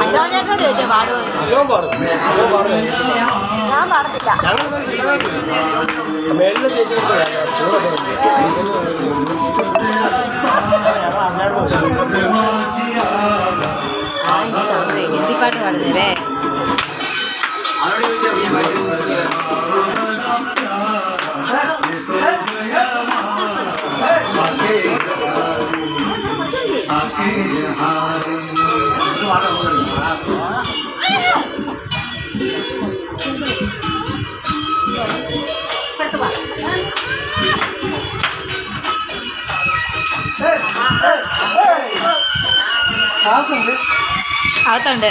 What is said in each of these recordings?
അശോക് ചേട്ടനോട് ചോദിച്ചോ പാടുമോ? ഞാൻ പാടത്തില്ല. ഹിന്ദിപ്പാട്ട് പാടുന്നല്ലേ? അകത്തുണ്ട്.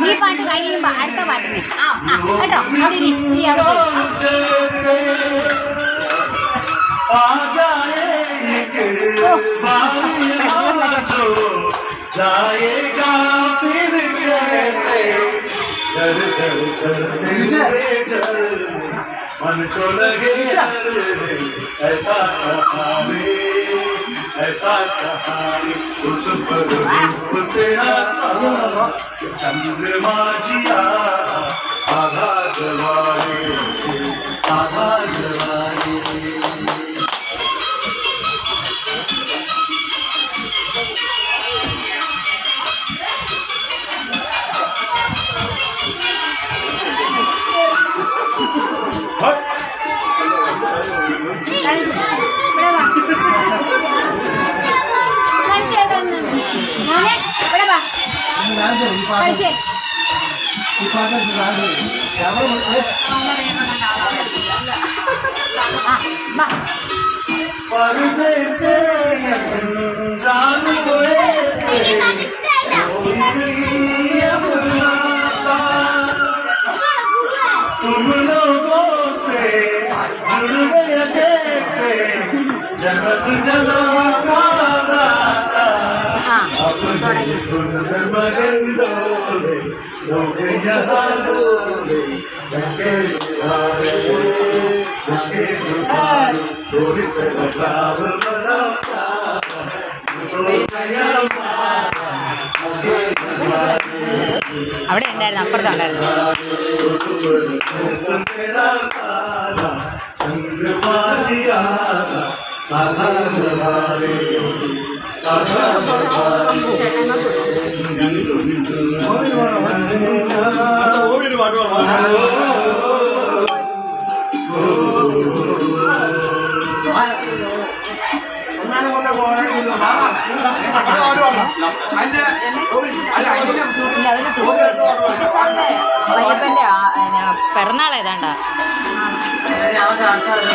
ഈ പാട്ട് കഴിയുമ്പോ അടുത്ത പാട്ടിന് കേട്ടോ. जाएगा फिर कैसे झर झर झर मन को लगे ऐसा कहानी उस पर रूप तेरा सारा चंद्रमा जिया आधा जवानी आधा जवानी पर्दे से जान को ऐसे कोई नहीं अपनाता तुम लोगों से जुड़ गया जैसे जगत जन्म का दाता अपने धुन में मगन डोले लोग यहाँ डोले जगे जुबारे रोहित बचाव बड़ा അവിടെ ഉണ്ടായിരുന്നു, അപ്പുറത്തുണ്ടായിരുന്നു. വയ്യപ്പൻ്റെ പിറന്നാൾ ഏതാണ്ടാ.